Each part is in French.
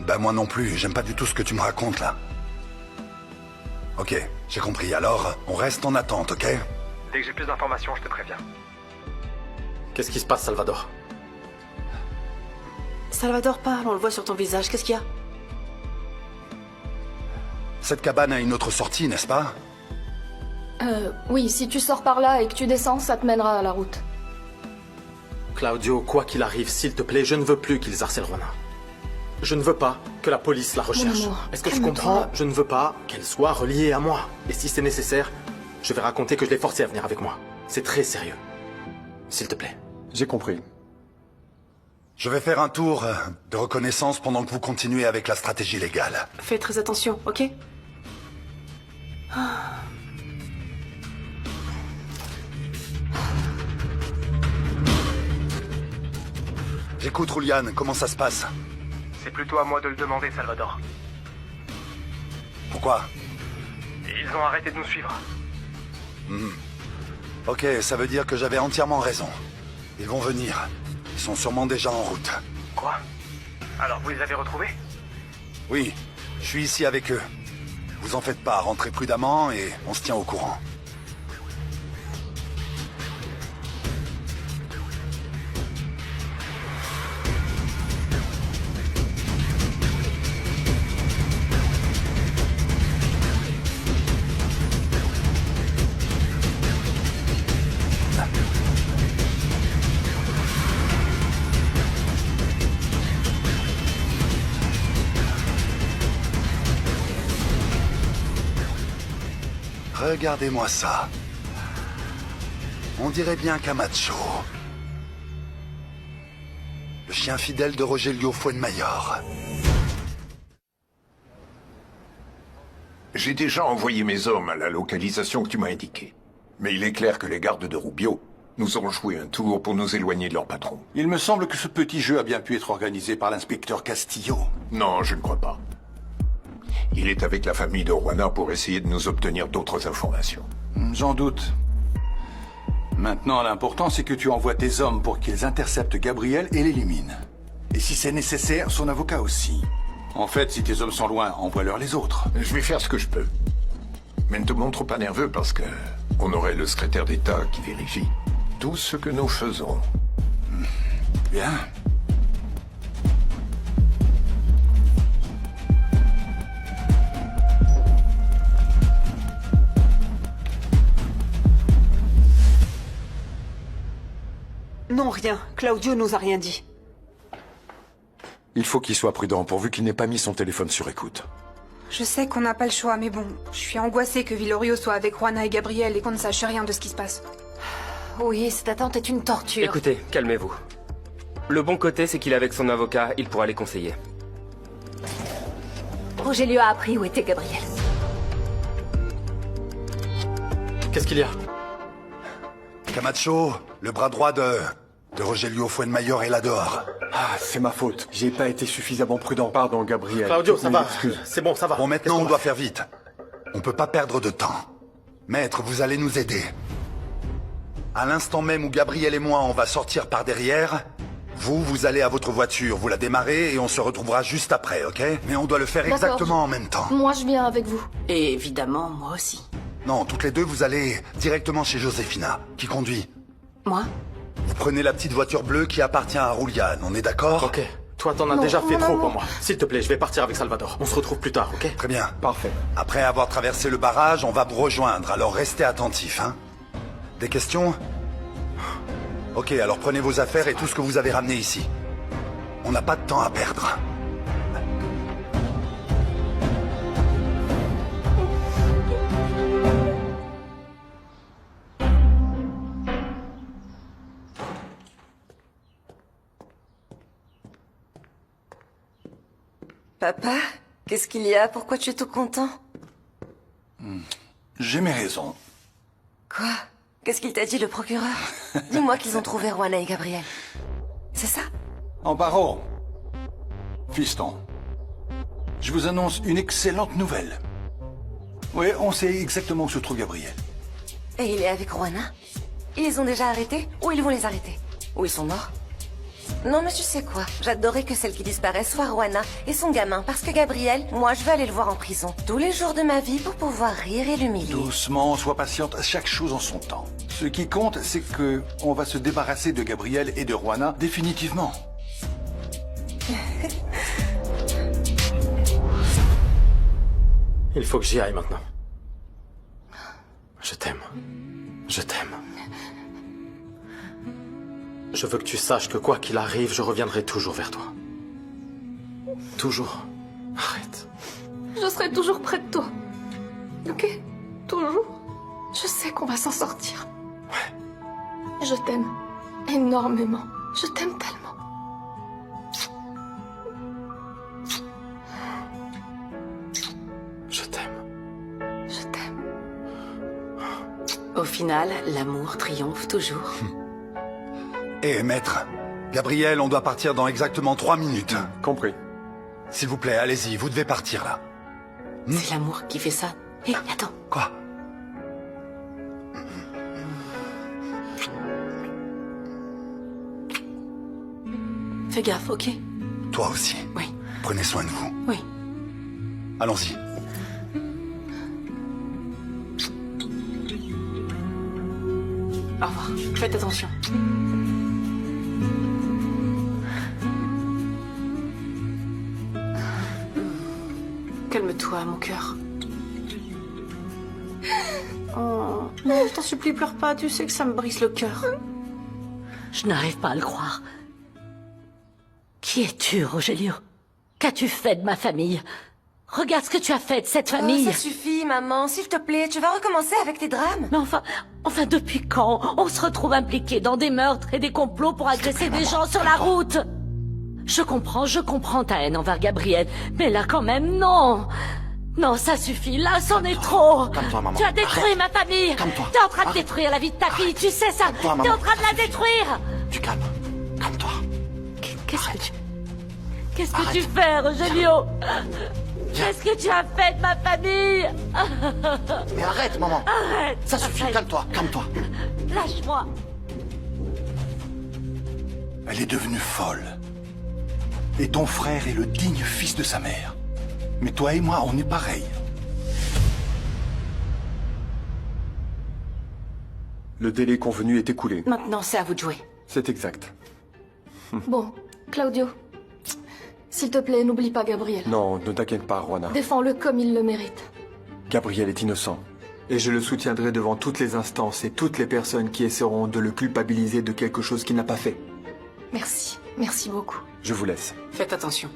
Ben moi non plus, j'aime pas du tout ce que tu me racontes là. Ok, j'ai compris. Alors, on reste en attente, ok? Dès que j'ai plus d'informations, je te préviens. Qu'est-ce qui se passe, Salvador? Salvador parle, on le voit sur ton visage. Qu'est-ce qu'il y a? Cette cabane a une autre sortie, n'est-ce pas? Oui, si tu sors par là et que tu descends, ça te mènera à la route. Claudio, quoi qu'il arrive, s'il te plaît, je ne veux plus qu'ils harcèlent Juana. Je ne veux pas que la police la recherche. amour, Est-ce que tu calme-toi. comprends? Je ne veux pas qu'elle soit reliée à moi. Et si c'est nécessaire, je vais raconter que je l'ai forcée à venir avec moi. C'est très sérieux. S'il te plaît. J'ai compris. Je vais faire un tour de reconnaissance pendant que vous continuez avec la stratégie légale. Fais très attention, ok? J'écoute, Julian, comment ça se passe? C'est plutôt à moi de le demander, Salvador. Pourquoi? Ils ont arrêté de nous suivre. Ok, ça veut dire que j'avais entièrement raison. Ils vont venir. Ils sont sûrement déjà en route. Quoi? Alors vous les avez retrouvés? Oui, je suis ici avec eux. Vous en faites pas, rentrez prudemment et on se tient au courant. Regardez-moi ça. On dirait bien Camacho. Le chien fidèle de Rogelio Fuenmayor. J'ai déjà envoyé mes hommes à la localisation que tu m'as indiquée. Mais il est clair que les gardes de Rubio nous ont joué un tour pour nous éloigner de leur patron. Il me semble que ce petit jeu a bien pu être organisé par l'inspecteur Castillo. Non, je ne crois pas. Il est avec la famille de Juana pour essayer de nous obtenir d'autres informations. J'en doute. Maintenant, l'important, c'est que tu envoies tes hommes pour qu'ils interceptent Gabriel et l'éliminent. Et si c'est nécessaire, son avocat aussi. En fait, si tes hommes sont loin, envoie-leur les autres. Je vais faire ce que je peux. Mais ne te montre pas nerveux parce que on aurait le secrétaire d'État qui vérifie tout ce que nous faisons. Bien. Non, rien. Claudio nous a rien dit. Il faut qu'il soit prudent pourvu qu'il n'ait pas mis son téléphone sur écoute. Je sais qu'on n'a pas le choix, mais bon, je suis angoissée que Villorio soit avec Juana et Gabriel et qu'on ne sache rien de ce qui se passe. Oui, cette attente est une torture. Écoutez, calmez-vous. Le bon côté, c'est qu'il est avec son avocat, il pourra les conseiller. Rogelio a appris où était Gabriel. Qu'est-ce qu'il y a? Camacho, le bras droit de Rogelio Fuenmayor est là dehors. Ah, c'est ma faute. J'ai pas été suffisamment prudent. Pardon, Gabriel. Claudio, Toutes ça mes va. excuses. C'est bon, ça va. Bon, maintenant, Qu'est-ce on qu'on doit va faire vite. On peut pas perdre de temps. Maître, vous allez nous aider. À l'instant même où Gabriel et moi, on va sortir par derrière, vous allez à votre voiture, vous la démarrez et on se retrouvera juste après, ok? Mais on doit le faire D'accord. exactement en même temps. Moi, je viens avec vous. Et évidemment, moi aussi. Non, toutes les deux, vous allez directement chez Josefina, qui conduit. Moi? Vous prenez la petite voiture bleue qui appartient à Julian, on est d'accord? Ok. Toi, t'en as Non, déjà fait mon trop amour. pour moi. S'il te plaît, je vais partir avec Salvador. On se retrouve plus tard, ok? Très bien. Parfait. Après avoir traversé le barrage, on va vous rejoindre, alors restez attentifs, hein. Des questions? Ok, alors prenez vos affaires et tout ce que vous avez ramené ici. On n'a pas de temps à perdre. Papa, qu'est-ce qu'il y a? Pourquoi tu es tout content? J'ai mes raisons. Quoi? Qu'est-ce qu'il t'a dit, le procureur? Dis-moi qu'ils ont trouvé Juana et Gabriel. C'est ça? Amparo. Fiston. Je vous annonce une excellente nouvelle. Oui, on sait exactement où se trouve Gabriel. Et il est avec Juana? Ils les ont déjà arrêtés? Ou ils vont les arrêter? Ou ils sont morts? Non, mais tu sais quoi? J'adorais que celle qui disparaît soit Juana et son gamin. Parce que Gabriel, moi, je veux aller le voir en prison. Tous les jours de ma vie pour pouvoir rire et l'humilier. Doucement, sois patiente, chaque chose en son temps. Ce qui compte, c'est que on va se débarrasser de Gabriel et de Juana définitivement. Il faut que j'y aille maintenant. Je t'aime. Je t'aime. Je veux que tu saches que quoi qu'il arrive, je reviendrai toujours vers toi. Toujours. Arrête. Je serai toujours près de toi. Ok? Toujours. Je sais qu'on va s'en sortir. Ouais. Je t'aime énormément. Je t'aime tellement. Je t'aime. Je t'aime. Au final, l'amour triomphe toujours. Eh, maître, Gabriel, on doit partir dans exactement 3 minutes. Compris. S'il vous plaît, allez-y, vous devez partir là. C'est l'amour qui fait ça. Hé, attends. Quoi? Fais gaffe, ok? Toi aussi. Oui. Prenez soin de vous. Oui. Allons-y. Au revoir. Faites attention. Calme-toi, mon cœur. Oh, non, je t'en supplie, pleure pas. Tu sais que ça me brise le cœur. Je n'arrive pas à le croire. Qui es-tu, Rogelio? Qu'as-tu fait de ma famille? Regarde ce que tu as fait de cette famille. Ça suffit, maman. S'il te plaît, tu vas recommencer avec tes drames. Mais enfin, depuis quand on se retrouve impliqué dans des meurtres et des complots pour agresser des gens sur la route? Je comprends ta haine envers Gabriel. Mais là, quand même, non. Non, ça suffit. Là, c'en est trop. Calme-toi, maman. Tu as détruit ma famille. Calme-toi. T'es en train de détruire la vie de ta fille. Tu sais ça. Calme-toi, maman. T'es en train de la détruire. Tu calmes. Calme-toi. Qu'est-ce que tu fais, Rogelio? Qu'est-ce que tu as fait de ma famille? Mais arrête, maman. Arrête. Ça suffit, Arrête. calme-toi, calme-toi. Lâche-moi. Elle est devenue folle. Et ton frère est le digne fils de sa mère. Mais toi et moi, on est pareils. Le délai convenu est écoulé. Maintenant, c'est à vous de jouer. C'est exact. Bon, Claudio. S'il te plaît, n'oublie pas Gabriel. Non, ne t'inquiète pas, Juana. Défends-le comme il le mérite. Gabriel est innocent. Et je le soutiendrai devant toutes les instances et toutes les personnes qui essaieront de le culpabiliser de quelque chose qu'il n'a pas fait. Merci. Merci beaucoup. Je vous laisse. Faites attention.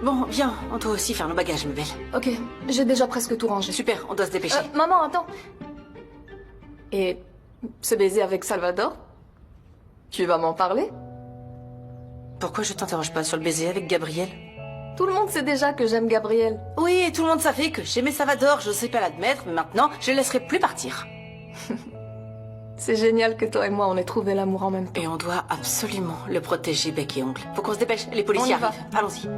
Bon, viens, on doit aussi faire nos bagages, ma belle. Ok, j'ai déjà presque tout rangé. Super, on doit se dépêcher. Maman, attends. Et ce baiser avec Salvador? Tu vas m'en parler? Pourquoi je t'interroge pas sur le baiser avec Gabriel? Tout le monde sait déjà que j'aime Gabriel. Oui, et tout le monde savait que j'aimais Salvador, je sais pas l'admettre, mais maintenant, je le laisserai plus partir. C'est génial que toi et moi on ait trouvé l'amour en même temps. Et on doit absolument le protéger bec et ongle. Faut qu'on se dépêche, les policiers On y va. arrivent. Allons-y.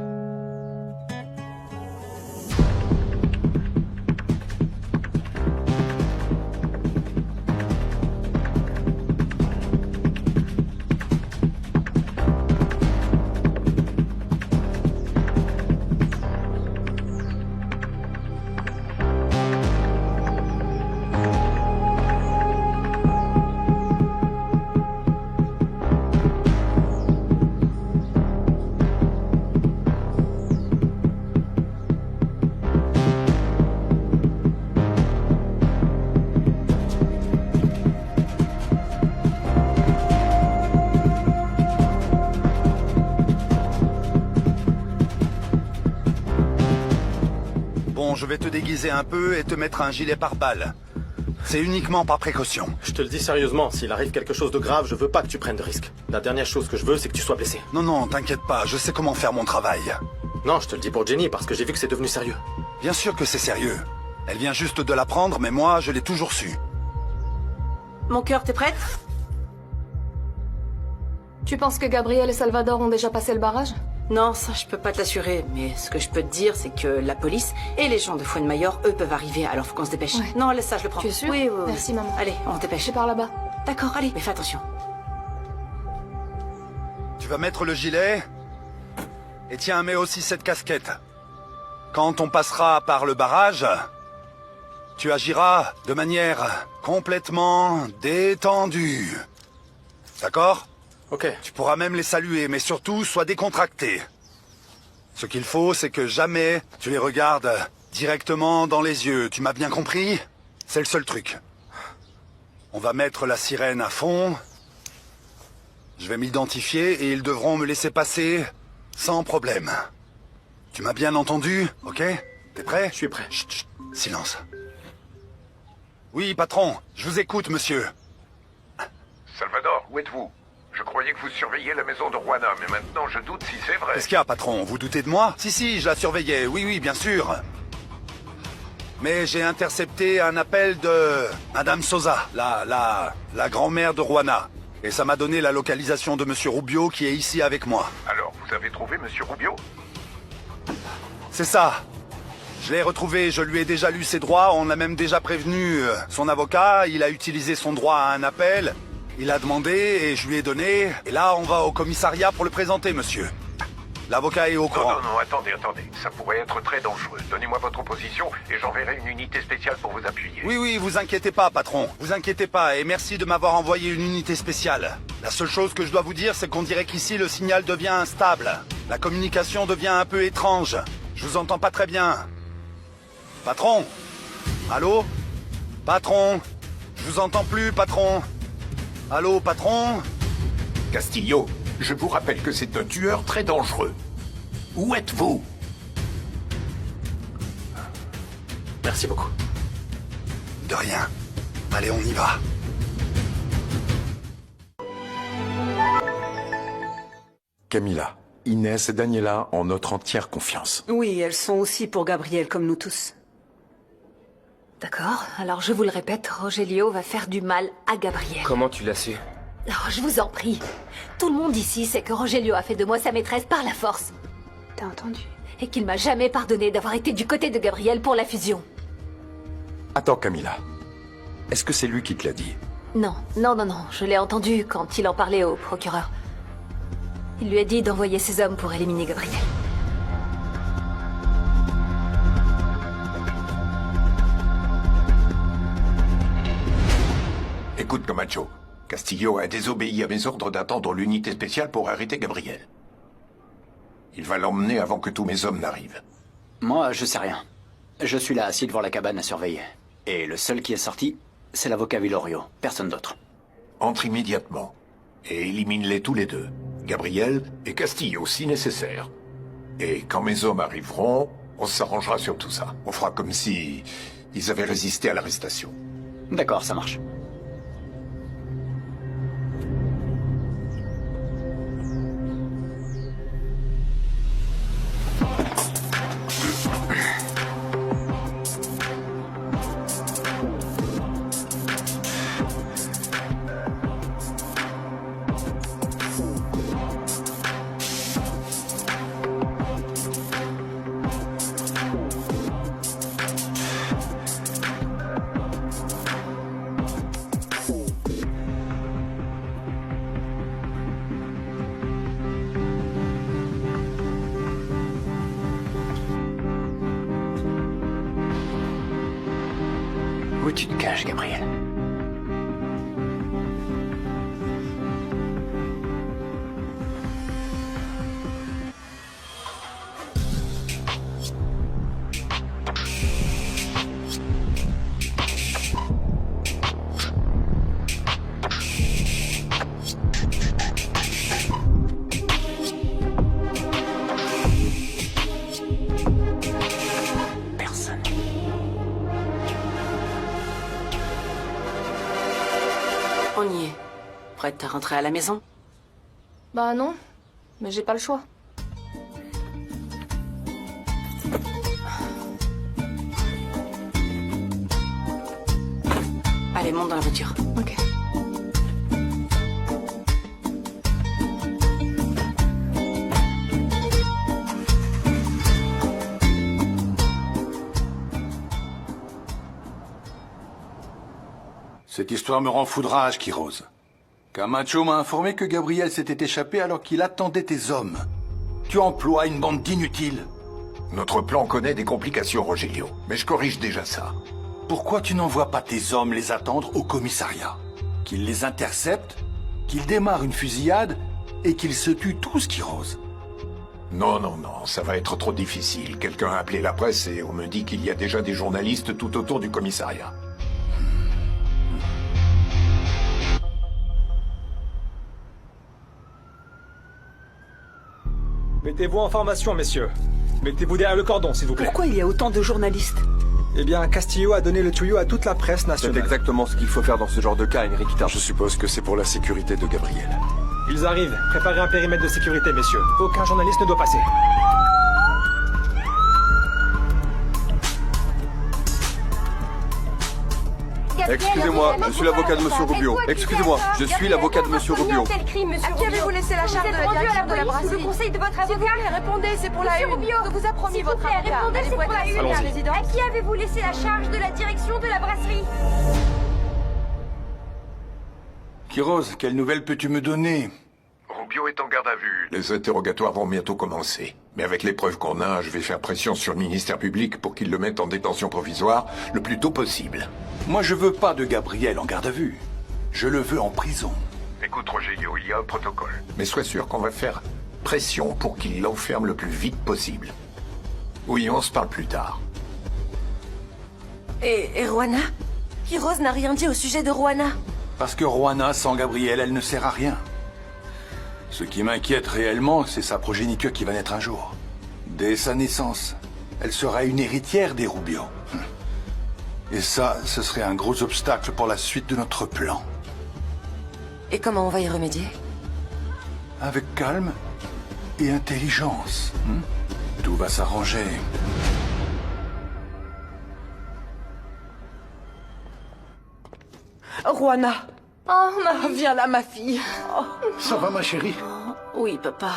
Bon, je vais te déguiser un peu et te mettre un gilet pare-balles. C'est uniquement par précaution. Je te le dis sérieusement, s'il arrive quelque chose de grave, je veux pas que tu prennes de risques. La dernière chose que je veux, c'est que tu sois blessé. Non, non, t'inquiète pas, je sais comment faire mon travail. Non, je te le dis pour Jenny, parce que j'ai vu que c'est devenu sérieux. Bien sûr que c'est sérieux. Elle vient juste de l'apprendre, mais moi, je l'ai toujours su. Mon cœur, t'es prête? Tu penses que Gabriel et Salvador ont déjà passé le barrage? Non, ça je peux pas t'assurer, mais ce que je peux te dire, c'est que la police et les gens de Fuenmayor, eux, peuvent arriver, alors faut qu'on se dépêche. Ouais. Non, laisse ça, je le prends. Tu es sûre? Oui, oui, oui. Merci, maman. Allez, on se dépêche. C'est par là-bas. D'accord, allez, mais fais attention. vas mettre le gilet. Et tiens, mets aussi cette casquette. Quand on passera par le barrage, tu agiras de manière complètement détendue. D'accord? Ok. Tu pourras même les saluer, mais surtout, sois décontracté. Ce qu'il faut, c'est que jamais tu les regardes directement dans les yeux. Tu m'as bien compris? C'est le seul truc. On va mettre la sirène à fond. Je vais m'identifier et ils devront me laisser passer sans problème. Tu m'as bien entendu, ok? T'es prêt? Je suis prêt. Chut, chut, silence. Oui, patron, je vous écoute, monsieur. Salvador, où êtes-vous? Je croyais que vous surveilliez la maison de Juana, mais maintenant je doute si c'est vrai. Qu'est-ce qu'il y a, patron? Vous doutez de moi? Si, je la surveillais. Oui, bien sûr. Mais j'ai intercepté un appel de Madame Sosa, la grand-mère de Juana. Et ça m'a donné la localisation de Monsieur Rubio qui est ici avec moi. Alors, vous avez trouvé Monsieur Rubio? C'est ça. Je l'ai retrouvé, je lui ai déjà lu ses droits, on a même déjà prévenu son avocat, il a utilisé son droit à un appel, il a demandé et je lui ai donné, et là on va au commissariat pour le présenter, monsieur. L'avocat est au courant. Non, attendez. Ça pourrait être très dangereux. Donnez-moi votre position et j'enverrai une unité spéciale pour vous appuyer. Oui, vous inquiétez pas, patron. Vous inquiétez pas, et merci de m'avoir envoyé une unité spéciale. La seule chose que je dois vous dire, c'est qu'on dirait qu'ici, le signal devient instable. La communication devient un peu étrange. Je vous entends pas très bien. Patron? Allô? Patron? Je vous entends plus, patron. Allô, patron? Castillo, je vous rappelle que c'est un tueur très dangereux. Où êtes-vous? Merci beaucoup. De rien. Allez, on y va. Camilla, Inès et Daniela ont notre entière confiance. Oui, elles sont aussi pour Gabriel comme nous tous. D'accord, alors je vous le répète, Rogelio va faire du mal à Gabriel. Comment tu l'as su? Oh, je vous en prie. Tout le monde ici sait que Rogelio a fait de moi sa maîtresse par la force. T'as entendu? Et qu'il m'a jamais pardonné d'avoir été du côté de Gabriel pour la fusion. Attends, Camilla. Est-ce que c'est lui qui te l'a dit? Non, je l'ai entendu quand il en parlait au procureur. Il lui a dit d'envoyer ses hommes pour éliminer Gabriel. Écoute, Camacho. Castillo a désobéi à mes ordres d'attendre l'unité spéciale pour arrêter Gabriel. Il va l'emmener avant que tous mes hommes n'arrivent. Moi, je sais rien. Je suis là, assis devant la cabane à surveiller. Et le seul qui est sorti, c'est l'avocat Villorio. Personne d'autre. Entre immédiatement. Et élimine-les tous les deux. Gabriel et Castillo, si nécessaire. Et quand mes hommes arriveront, on s'arrangera sur tout ça. On fera comme si ils avaient résisté à l'arrestation. D'accord, ça marche. Où tu te caches, Gabriel? On y est. Prête à rentrer à la maison? Bah non, mais j'ai pas le choix. Allez, monte dans la voiture. Ok. Cette histoire me rend foudrage, Kirose. Camacho m'a informé que Gabriel s'était échappé alors qu'il attendait tes hommes. Tu emploies une bande d'inutiles. Notre plan connaît des complications, Rogelio. Mais je corrige déjà ça. Pourquoi tu n'envoies pas tes hommes les attendre au commissariat? Qu'ils les interceptent, qu'ils démarrent une fusillade et qu'ils se tuent tous, Quiroz. Non, ça va être trop difficile. Quelqu'un a appelé la presse et on me dit qu'il y a déjà des journalistes tout autour du commissariat. Mettez-vous en formation, messieurs. Mettez-vous derrière le cordon, s'il vous plaît. Pourquoi il y a autant de journalistes? Eh bien, Castillo a donné le tuyau à toute la presse C'est nationale. exactement ce qu'il faut faire dans ce genre de cas, Enriquita. Je suppose que c'est pour la sécurité de Gabriel. Ils arrivent. Préparez un périmètre de sécurité, messieurs. Aucun journaliste ne doit passer. Excusez-moi, je suis l'avocat de Monsieur Rubio. Excusez-moi, je suis l'avocat de Monsieur Rubio. À qui avez-vous laissé la charge de la direction de la brasserie? Le conseil de votre avocat. Répondez, c'est pour la une. Que vous a promis votre avocat. Répondez, c'est pour la une. Allons-y. À qui avez-vous laissé la charge de la direction de la brasserie? Quiroz, quelle nouvelle peux-tu me donner? Rubio est en garde à vue. Les interrogatoires vont bientôt commencer. Mais avec les preuves qu'on a, je vais faire pression sur le ministère public pour qu'il le mette en détention provisoire le plus tôt possible. Moi, je veux pas de Gabriel en garde à vue. Je le veux en prison. Écoute, Rogelio, il y a un protocole. Mais sois sûr qu'on va faire pression pour qu'il l'enferme le plus vite possible. Oui, on se parle plus tard. Et Juana? Quiroz n'a rien dit au sujet de Juana. Parce que Juana, sans Gabriel, elle ne sert à rien. Ce qui m'inquiète réellement, c'est sa progéniture qui va naître un jour. Dès sa naissance, elle sera une héritière des Rubio. Et ça, ce serait un gros obstacle pour la suite de notre plan. Et comment on va y remédier? Avec calme et intelligence. Tout va s'arranger. Juana. Oh, Viens là, ma fille. Ça va, ma chérie? Oui, papa.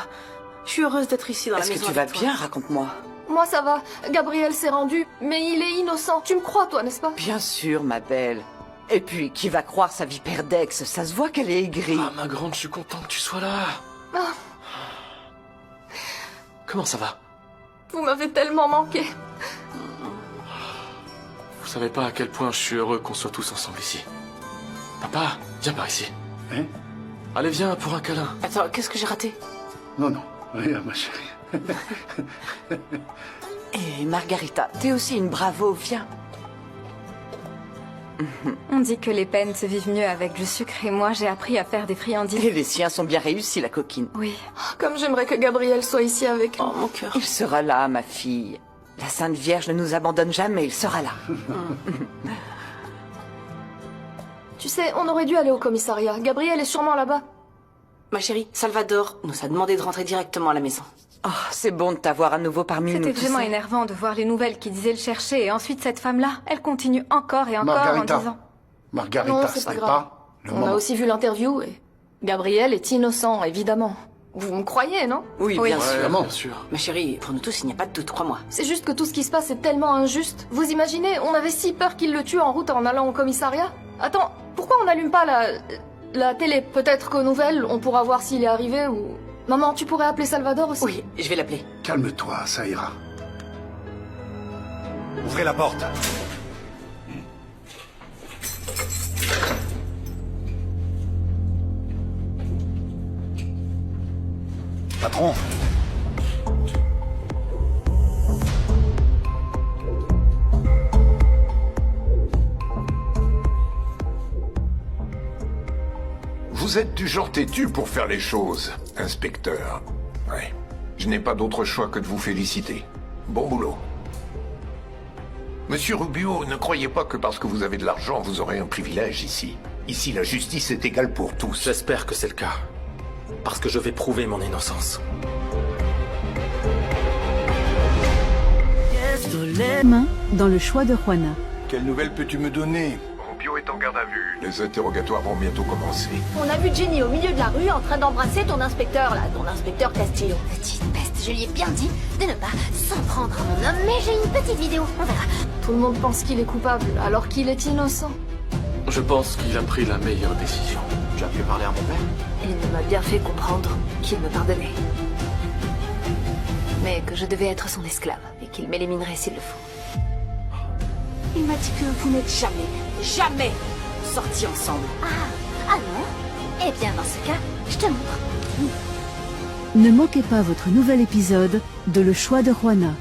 Je suis heureuse d'être ici dans la maison. Est-ce que tu vas avec toi. bien? Raconte-moi. Moi ça va. Gabriel s'est rendu, mais il est innocent. Tu me crois, toi, n'est-ce pas? Bien sûr, ma belle. Et puis, qui va croire sa vipère d'ex? Ça se voit qu'elle est aigrie. Ah, ma grande, je suis content que tu sois là. Ah, Comment ça va? vous m'avez tellement manqué. Vous savez pas à quel point je suis heureux qu'on soit tous ensemble ici. Papa, viens par ici. Hein? Allez, viens pour un câlin. Attends, qu'est-ce que j'ai raté? Non, rien, ma chérie. Et Margarita, t'es aussi une bravo, viens. On dit que les peines se vivent mieux avec du sucre et moi j'ai appris à faire des friandises. Et les siens sont bien réussis, la coquine. Oui. Comme j'aimerais que Gabriel soit ici avec nous. Oh, mon cœur. Il sera là, ma fille. La Sainte Vierge ne nous abandonne jamais, il sera là. Tu sais, on aurait dû aller au commissariat. Gabriel est sûrement là-bas. Ma chérie, Salvador nous a demandé de rentrer directement à la maison. Oh, c'est bon de t'avoir à nouveau parmi nous. C'était vraiment énervant de voir les nouvelles qui disaient le chercher et ensuite cette femme-là, elle continue encore et encore Margarita. en disant... Margarita, Non, ce c'est pas n'est grave. pas le On moment. a aussi vu l'interview et Gabriel est innocent, évidemment. Vous me croyez, non? Oui, bien sûr. Bien sûr. Ma chérie, pour nous tous, il n'y a pas de doute, crois-moi. C'est juste que tout ce qui se passe est tellement injuste. Vous imaginez, on avait si peur qu'il le tue en route en allant au commissariat. Attends, pourquoi on n'allume pas la télé? Peut-être qu'aux nouvelles, on pourra voir s'il est arrivé ou... Maman, tu pourrais appeler Salvador aussi? Oui, je vais l'appeler. Calme-toi, ça ira. Ouvrez la porte. Patron. Vous êtes du genre têtu pour faire les choses, inspecteur. Ouais. Je n'ai pas d'autre choix que de vous féliciter. Bon boulot. Monsieur Rubio, ne croyez pas que parce que vous avez de l'argent, vous aurez un privilège ici. Ici, la justice est égale pour tous. J'espère que c'est le cas. Parce que je vais prouver mon innocence. Main dans le choix de Juana. Quelle nouvelle peux-tu me donner? Rubio est en garde à vue. Les interrogatoires vont bientôt commencer. On a vu Jenny au milieu de la rue en train d'embrasser ton inspecteur, là, ton inspecteur Castillo. Petite peste, je lui ai bien dit de ne pas s'en prendre à mon homme, mais j'ai une petite vidéo, on verra. Tout le monde pense qu'il est coupable, alors qu'il est innocent. Je pense qu'il a pris la meilleure décision. Tu as pu parler à mon père? Il m'a bien fait comprendre qu'il me pardonnait. Mais que je devais être son esclave et qu'il m'éliminerait s'il le faut. Il m'a dit que vous n'êtes jamais sortis ensemble. Ah non? Eh bien, dans ce cas, je te montre. Ne manquez pas votre nouvel épisode de Le Choix de Juana.